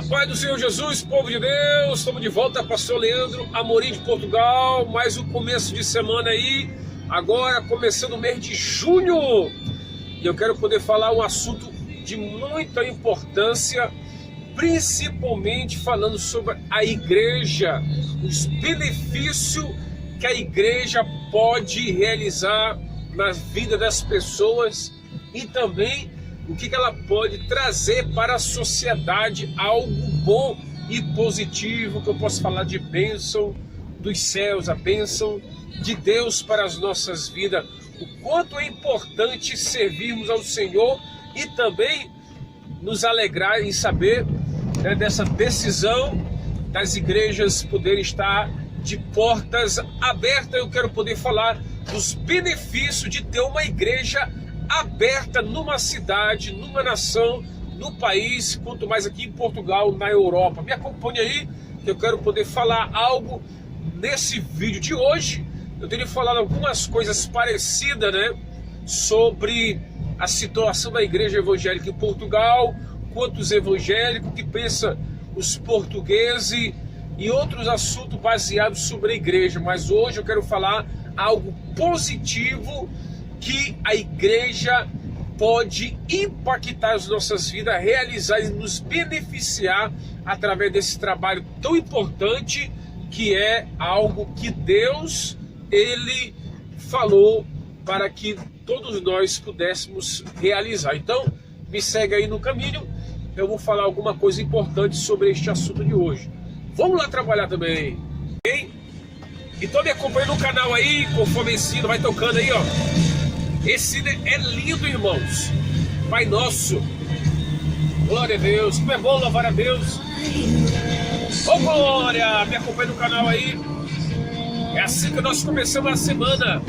paz do Senhor Jesus, povo de Deus, estamos de volta, pastor Leandro Amorim de Portugal, mais um começo de semana aí, agora começando o mês de junho, e eu quero poder falar um assunto de muita importância, principalmente falando sobre a igreja, os benefícios que a igreja pode realizar na vida das pessoas e também o que ela pode trazer para a sociedade, algo bom e positivo, que eu posso falar de bênção dos céus, a bênção de Deus para as nossas vidas, o quanto é importante servirmos ao Senhor e também nos alegrar em saber dessa decisão das igrejas poderem estar de portas abertas. Eu quero poder falar dos benefícios de ter uma igreja aberta numa cidade, numa nação, no país, quanto mais aqui em Portugal, na Europa. Me acompanhe aí, que eu quero poder falar algo nesse vídeo de hoje. Eu tenho falado algumas coisas parecidas, sobre a situação da igreja evangélica em Portugal, quantos evangélicos que pensam os portugueses e outros assuntos baseados sobre a igreja. Mas hoje eu quero falar algo positivo que a igreja pode impactar as nossas vidas, realizar e nos beneficiar através desse trabalho tão importante, que é algo que Deus, Ele falou para que todos nós pudéssemos realizar. Então, me segue aí no caminho, eu vou falar alguma coisa importante sobre este assunto de hoje. Vamos lá trabalhar também, ok? Então me acompanha no canal aí, conforme ensino, vai tocando aí, ó. Esse é lindo, irmãos. Pai nosso, glória a Deus, como é bom louvar a Deus. Ô glória, me acompanha no canal aí. É assim que nós começamos a semana.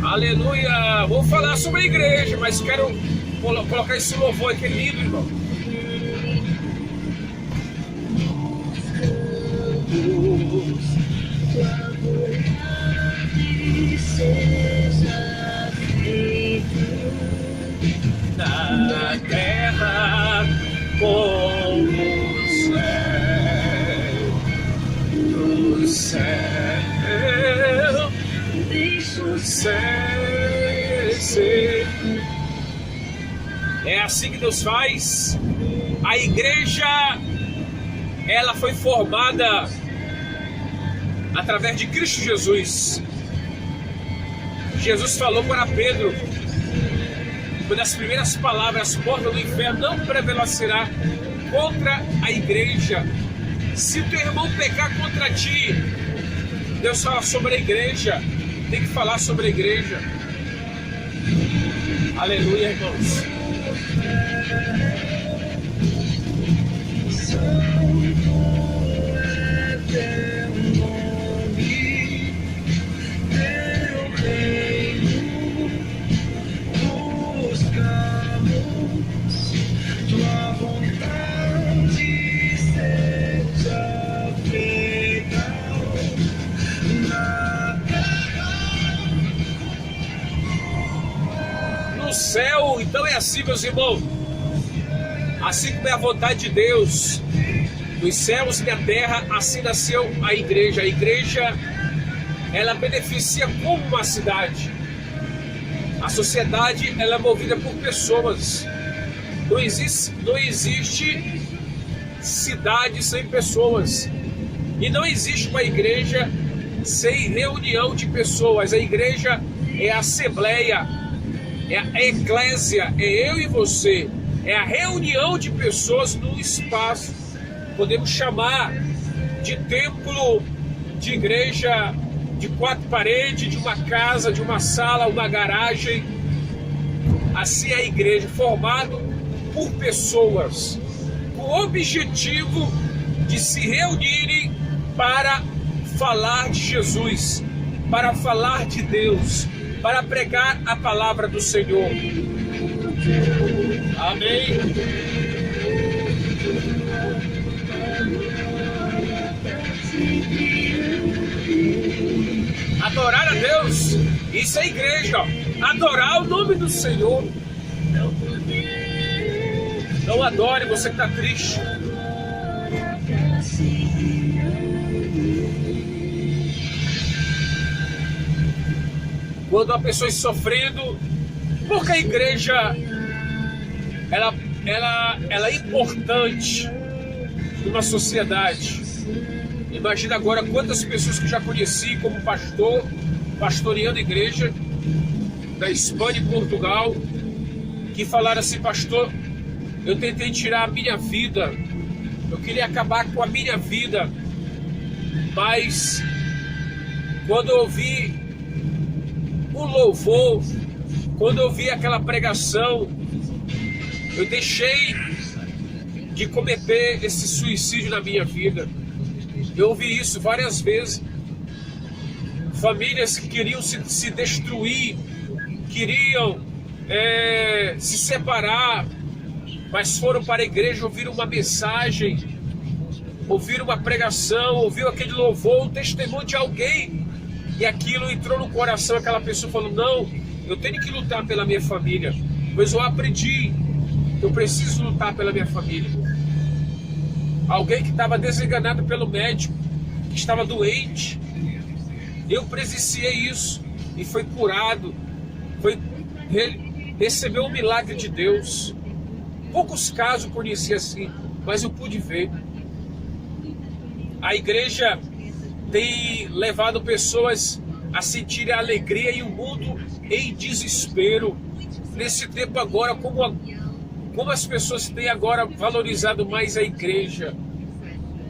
Aleluia. Vou falar sobre a igreja, mas quero colocar esse louvor aqui, lindo, irmão. Na terra como no céu, deixa o céu ser. É assim que Deus faz. A igreja, ela foi formada através de Cristo Jesus. Jesus falou para Pedro, uma das primeiras palavras: as portas do inferno não prevalecerá contra a igreja. Se teu irmão pecar contra ti, Deus fala sobre a igreja, tem que falar sobre a igreja. Aleluia, irmãos. No céu, então é assim, meus irmãos, assim como é a vontade de Deus nos céus e na terra, assim nasceu a igreja. A igreja, ela beneficia como uma cidade. A sociedade, ela é movida por pessoas. Não existe cidade sem pessoas. E não existe uma igreja sem reunião de pessoas. A igreja é a assembleia, é a eclésia, é eu e você. É a reunião de pessoas no espaço. Podemos chamar de templo, de igreja de 4 paredes, de uma casa, de uma sala, uma garagem. Assim é a igreja, formado por pessoas, com o objetivo de se reunirem para falar de Jesus, para falar de Deus, para pregar a palavra do Senhor. Amém. Adorar a Deus, isso é igreja, adorar o nome do Senhor. Não adore você que está triste. Quando uma pessoa está sofrendo, porque a igreja ela é importante numa sociedade. Imagina agora quantas pessoas que eu já conheci como pastor, pastoreando a igreja da Espanha e Portugal, que falaram assim: pastor, eu tentei tirar a minha vida, eu queria acabar com a minha vida, mas quando eu ouvi o louvor, quando eu vi aquela pregação, eu deixei de cometer esse suicídio na minha vida. Eu ouvi isso várias vezes. Famílias que queriam se destruir, queriam se separar, mas foram para a igreja, ouviram uma mensagem, ouviram uma pregação, ouviram aquele louvor, um testemunho de alguém, e aquilo entrou no coração. Aquela pessoa falou: não, eu tenho que lutar pela minha família, pois eu aprendi, eu preciso lutar pela minha família. Alguém que estava desenganado pelo médico, que estava doente, eu presenciei isso e foi curado, recebeu um milagre de Deus. Poucos casos eu conheci assim, mas eu pude ver. A igreja tem levado pessoas a sentirem alegria e o mundo em desespero. Nesse tempo agora, como as pessoas têm agora valorizado mais a igreja.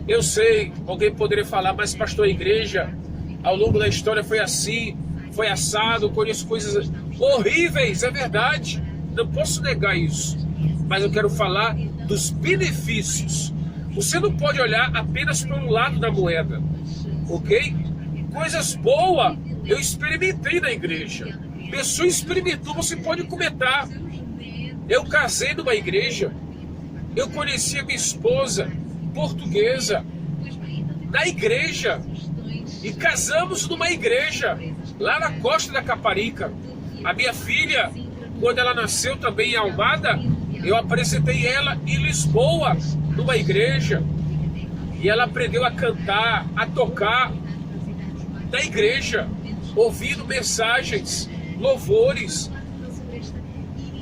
Eu sei, alguém poderia falar: mas pastor, a igreja ao longo da história foi assim, foi assado, conheço coisas horríveis, é verdade, não posso negar isso, mas eu quero falar dos benefícios. Você não pode olhar apenas pelo lado da moeda, ok? Coisas boas eu experimentei na igreja, pessoa experimentou, você pode comentar. Eu casei numa igreja, eu conheci a minha esposa portuguesa na igreja, e casamos numa igreja lá na Costa da Caparica. A minha filha, quando ela nasceu também em Almada, eu apresentei ela em Lisboa, numa igreja, e ela aprendeu a cantar, a tocar na igreja, ouvindo mensagens, louvores,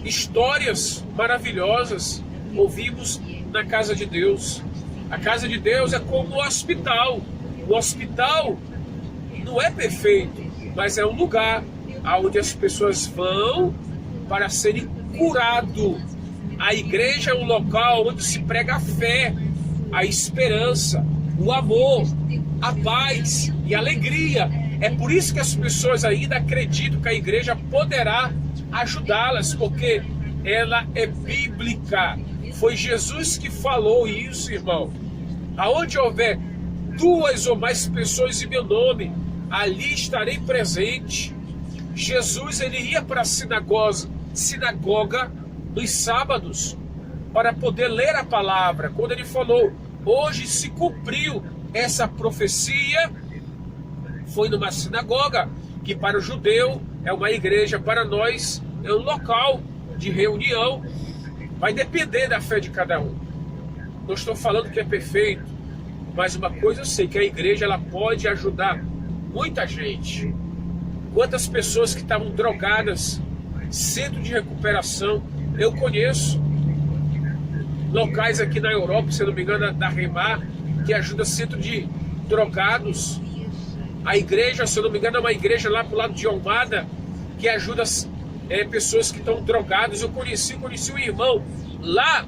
histórias maravilhosas, ouvimos na casa de Deus. A casa de Deus é como um hospital. O hospital não é perfeito, mas é um lugar onde as pessoas vão para serem curadas. A igreja é um local onde se prega a fé, a esperança, o amor, a paz e a alegria. É por isso que as pessoas ainda acreditam que a igreja poderá ajudá-las, porque ela é bíblica. Foi Jesus que falou isso, irmão. Aonde houver 2 ou mais pessoas em meu nome, ali estarei presente. Jesus, ele ia para a sinagoga nos sábados para poder ler a palavra. Quando ele falou: hoje se cumpriu essa profecia, foi numa sinagoga, que para o judeu é uma igreja, para nós é um local de reunião. Vai depender da fé de cada um. Não estou falando que é perfeito, mas uma coisa eu sei, que a igreja ela pode ajudar muita gente. Quantas pessoas que estavam drogadas, centro de recuperação. Eu conheço locais aqui na Europa, se não me engano, da Remar, que ajuda centro de drogados. A igreja, se eu não me engano, é uma igreja lá pro lado de Almada, que ajuda pessoas que estão drogadas. Eu conheci um irmão lá,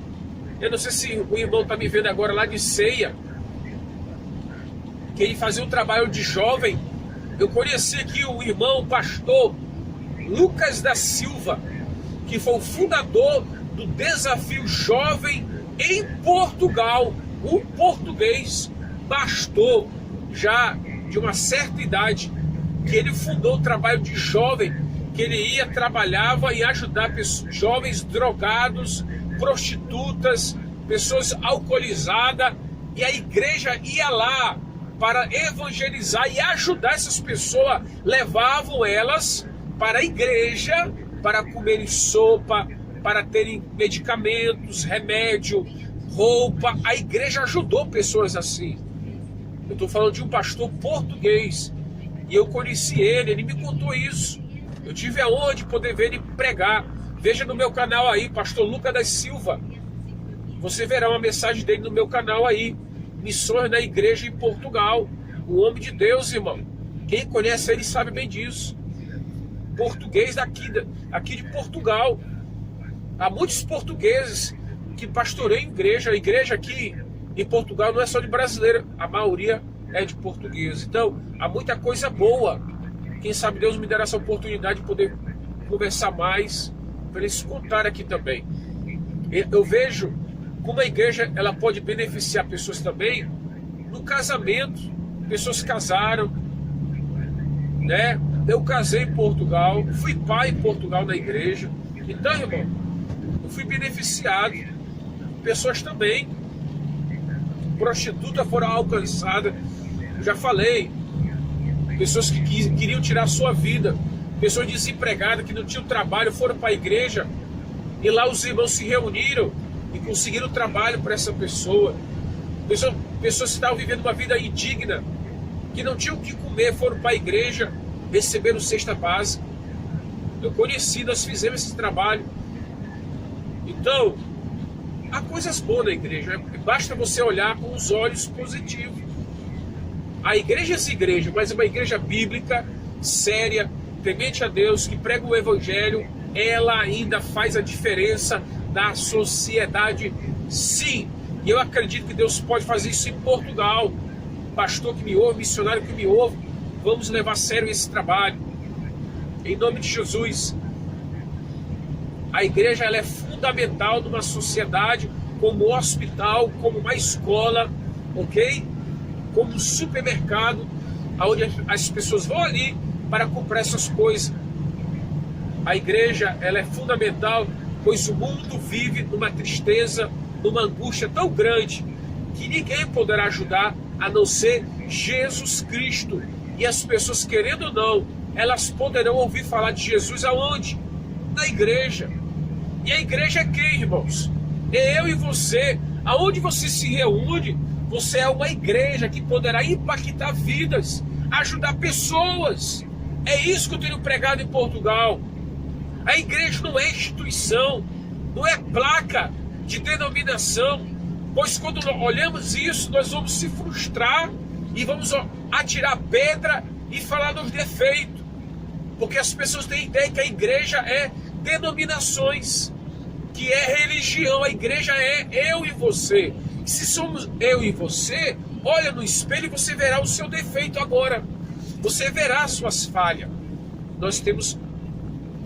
eu não sei se o irmão está me vendo agora, lá de Ceia, que ele fazia um trabalho de jovem. Eu conheci aqui o irmão, o pastor Lucas da Silva, que foi o fundador do Desafio Jovem em Portugal. Um português, pastor, já de uma certa idade, que ele fundou o trabalho de jovem, que ele ia, trabalhava e ajudar jovens drogados, prostitutas, pessoas alcoolizadas, e a igreja ia lá para evangelizar e ajudar essas pessoas, levavam elas para a igreja para comerem sopa, para terem medicamentos, remédio, roupa. A igreja ajudou pessoas assim. Eu estou falando de um pastor português, e eu conheci ele me contou isso. Eu tive a honra de poder ver ele pregar. Veja no meu canal aí, pastor Lucas da Silva. Você verá uma mensagem dele no meu canal aí. Missões na igreja em Portugal. O homem de Deus, irmão. Quem conhece ele sabe bem disso. Português aqui de Portugal. Há muitos portugueses que pastoreiam igreja. A igreja aqui em Portugal não é só de brasileiro. A maioria é de português. Então, há muita coisa boa. Quem sabe Deus me dará essa oportunidade de poder conversar mais, para eles contar aqui também. Eu vejo como a igreja ela pode beneficiar pessoas também no casamento. Pessoas casaram, né? Eu casei em Portugal, fui pai em Portugal na igreja. Então, irmão, eu fui beneficiado. Pessoas também, prostitutas foram alcançadas. Eu já falei. Pessoas que queriam tirar a sua vida, pessoas desempregadas que não tinham trabalho, foram para a igreja e lá os irmãos se reuniram e conseguiram trabalho para essa pessoa. Pessoas que estavam vivendo uma vida indigna, que não tinham o que comer, foram para a igreja, receberam cesta básica. Eu conheci, nós fizemos esse trabalho. Então, há coisas boas na igreja, basta você olhar com os olhos positivos. A igreja é essa igreja, mas é uma igreja bíblica, séria, temente a Deus, que prega o evangelho. Ela ainda faz a diferença na sociedade, sim. E eu acredito que Deus pode fazer isso em Portugal. Pastor que me ouve, missionário que me ouve, vamos levar a sério esse trabalho. Em nome de Jesus. A igreja ela é fundamental numa sociedade, como hospital, como uma escola, ok? Como um supermercado, onde as pessoas vão ali para comprar essas coisas. A igreja ela é fundamental, pois o mundo vive numa tristeza, numa angústia tão grande, que ninguém poderá ajudar a não ser Jesus Cristo. E as pessoas, querendo ou não, elas poderão ouvir falar de Jesus aonde? Na igreja. E a igreja é quem, irmãos? É eu e você. Aonde você se reúne, você é uma igreja que poderá impactar vidas, ajudar pessoas. É isso que eu tenho pregado em Portugal. A igreja não é instituição, não é placa de denominação, pois quando olhamos isso, nós vamos se frustrar e vamos atirar pedra e falar dos defeitos, porque as pessoas têm ideia que a igreja é denominações, que é religião. A igreja é eu e você. Se somos eu e você, olha no espelho e você verá o seu defeito agora. Você verá as suas falhas. Nós temos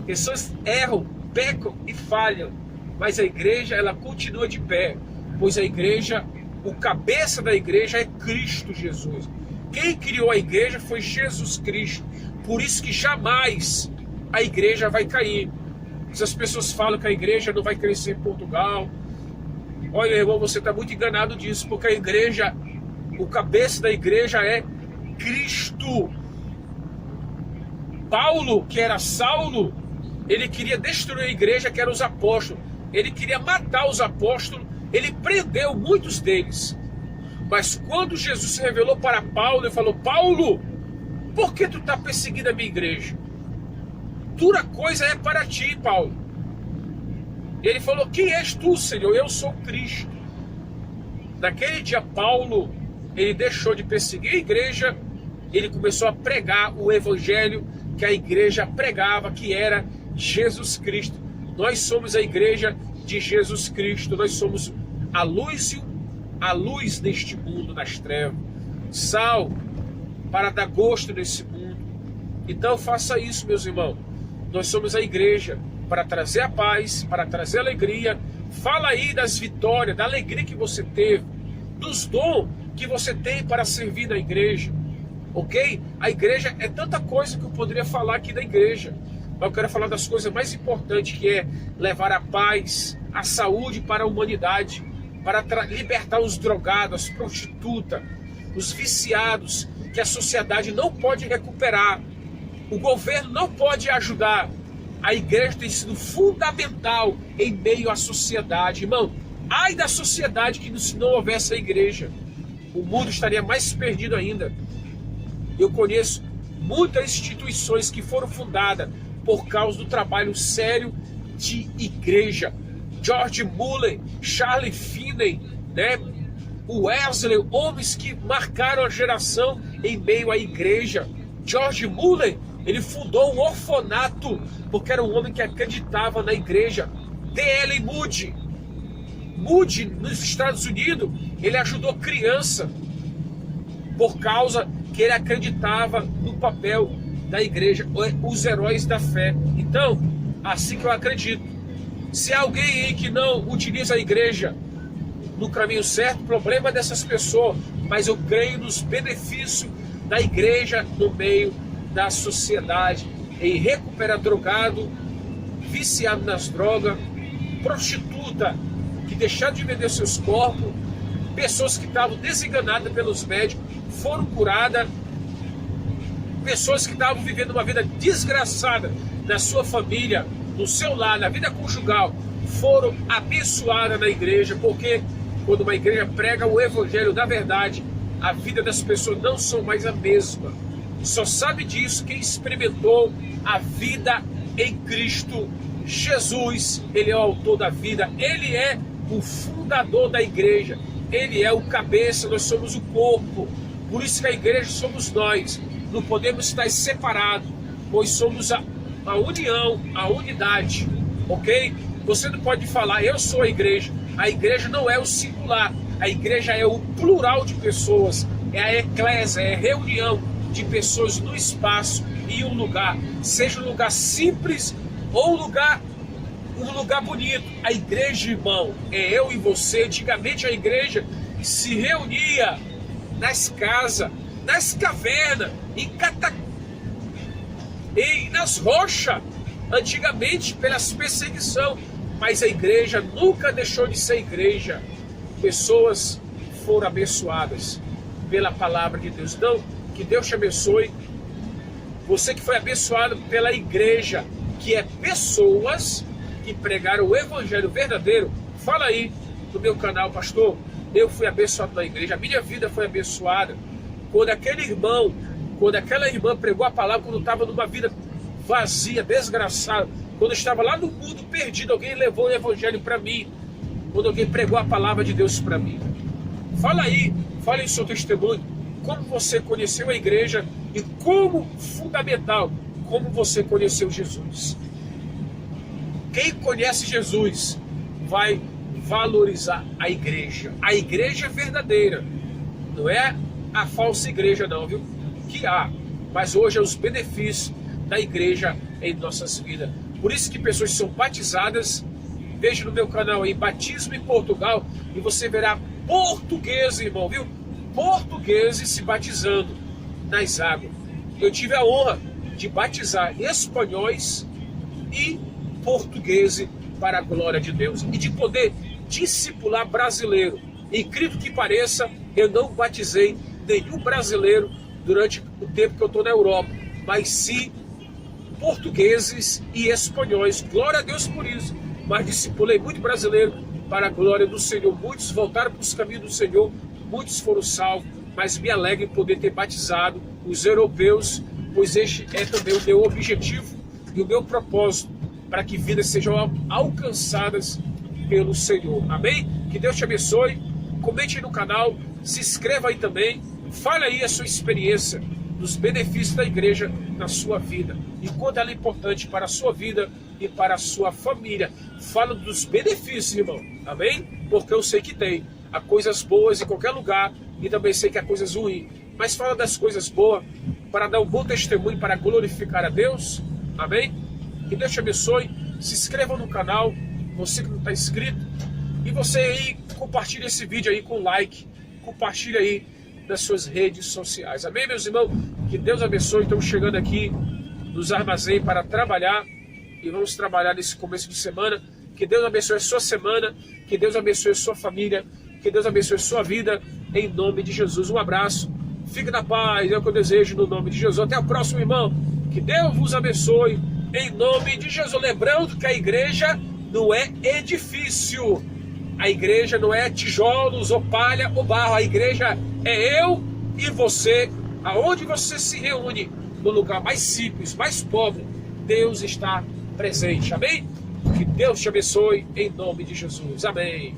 pessoas que erram, pecam e falham, mas a igreja ela continua de pé, pois a igreja, o cabeça da igreja é Cristo Jesus. Quem criou a igreja foi Jesus Cristo. Por isso que jamais a igreja vai cair. Se as pessoas falam que a igreja não vai crescer em Portugal, olha, irmão, você está muito enganado disso, porque a igreja, o cabeça da igreja é Cristo. Paulo, que era Saulo, ele queria destruir a igreja, que eram os apóstolos. Ele queria matar os apóstolos, ele prendeu muitos deles. Mas quando Jesus se revelou para Paulo, ele falou: Paulo, por que tu está perseguindo a minha igreja? Dura coisa é para ti, Paulo. Ele falou: quem és tu, Senhor? Eu sou Cristo. Naquele dia, Paulo, ele deixou de perseguir a igreja, ele começou a pregar o evangelho que a igreja pregava, que era Jesus Cristo. Nós somos a igreja de Jesus Cristo, nós somos a luz deste mundo das trevas, sal para dar gosto nesse mundo. Então faça isso, meus irmãos. Nós somos a igreja para trazer a paz, para trazer a alegria. Fala aí das vitórias, da alegria que você teve, dos dons que você tem para servir na igreja, ok? A igreja é tanta coisa que eu poderia falar aqui da igreja, mas eu quero falar das coisas mais importantes, que é levar a paz, a saúde para a humanidade, para libertar os drogados, as prostitutas, os viciados, que a sociedade não pode recuperar, o governo não pode ajudar. A igreja tem sido fundamental em meio à sociedade. Irmão, ai da sociedade que se não houvesse a igreja, o mundo estaria mais perdido ainda. Eu conheço muitas instituições que foram fundadas por causa do trabalho sério de igreja. George Muller, Charlie Finney, né? O Wesley, homens que marcaram a geração em meio à igreja. George Muller, ele fundou um orfanato porque era um homem que acreditava na igreja. D.L. Moody, nos Estados Unidos, ele ajudou criança por causa que ele acreditava no papel da igreja, os heróis da fé. Então, assim que eu acredito. Se alguém aí que não utiliza a igreja no caminho certo, o problema é dessas pessoas, mas eu creio nos benefícios da igreja no meio da sociedade, em recuperar drogado, viciado nas drogas, prostituta que deixaram de vender seus corpos, pessoas que estavam desenganadas pelos médicos, foram curadas, pessoas que estavam vivendo uma vida desgraçada na sua família, no seu lar, na vida conjugal, foram abençoadas na igreja, porque quando uma igreja prega o evangelho da verdade, a vida das pessoas não são mais a mesma. Só sabe disso quem experimentou a vida em Cristo Jesus. Ele é o autor da vida, ele é o fundador da igreja, ele é o cabeça, nós somos o corpo. Por isso que a igreja somos nós, não podemos estar separados, pois somos a união, a unidade, ok? Você não pode falar, eu sou a igreja não é o singular, a igreja é o plural de pessoas, é a eclésia, é a reunião de pessoas no espaço e um lugar, seja um lugar simples ou um lugar bonito. A igreja, irmão, é eu e você. Antigamente a igreja se reunia nas casas, nas cavernas, nas rochas, antigamente pelas perseguições, mas a igreja nunca deixou de ser igreja. Pessoas foram abençoadas pela palavra de Deus. Então, que Deus te abençoe. Você que foi abençoado pela igreja, que é pessoas que pregaram o evangelho verdadeiro, fala aí no meu canal, pastor, eu fui abençoado na igreja, a minha vida foi abençoada. Quando aquela irmã pregou a palavra, quando estava numa vida vazia, desgraçada, quando eu estava lá no mundo perdido, alguém levou o evangelho para mim, quando alguém pregou a palavra de Deus para mim. Fala aí o seu testemunho, como você conheceu a igreja e como você conheceu Jesus. Quem conhece Jesus vai valorizar a igreja. A igreja é verdadeira, não é a falsa igreja não, viu? Que há, mas hoje é os benefícios da igreja em nossas vidas. Por isso que pessoas são batizadas. Veja no meu canal aí, Batismo em Portugal, e você verá portugueses, irmão, viu? Portugueses se batizando nas águas. Eu tive a honra de batizar espanhóis e portugueses para a glória de Deus, e de poder discipular brasileiro. Incrível que pareça, eu não batizei nenhum brasileiro durante o tempo que eu estou na Europa, mas sim portugueses e espanhóis. Glória a Deus por isso. Mas discipulei muito brasileiro para a glória do Senhor. Muitos voltaram para os caminhos do Senhor, muitos foram salvos, mas me alegra em poder ter batizado os europeus, pois este é também o meu objetivo e o meu propósito, para que vidas sejam alcançadas pelo Senhor. Amém? Que Deus te abençoe. Comente aí no canal, se inscreva aí também, fale aí a sua experiência dos benefícios da igreja na sua vida e quanto ela é importante para a sua vida e para a sua família. Fala dos benefícios, irmão, amém? Porque eu sei que tem. Há coisas boas em qualquer lugar e também sei que há coisas ruins, mas fala das coisas boas para dar um bom testemunho, para glorificar a Deus, amém? Que Deus te abençoe. Se inscreva no canal, você que não está inscrito, e você aí compartilha esse vídeo aí com like, compartilha aí nas suas redes sociais, amém, meus irmãos? Que Deus abençoe. Estamos chegando aqui nos armazéns para trabalhar e vamos trabalhar nesse começo de semana. Que Deus abençoe a sua semana, que Deus abençoe a sua família, que Deus abençoe a sua vida, em nome de Jesus. Um abraço, fique na paz, é o que eu desejo no nome de Jesus. Até a próxima, irmão. Que Deus vos abençoe em nome de Jesus. Lembrando que a igreja não é edifício, a igreja não é tijolos ou palha ou barro, a igreja é eu e você, aonde você se reúne, no lugar mais simples, mais pobre, Deus está presente, amém? Que Deus te abençoe em nome de Jesus, amém.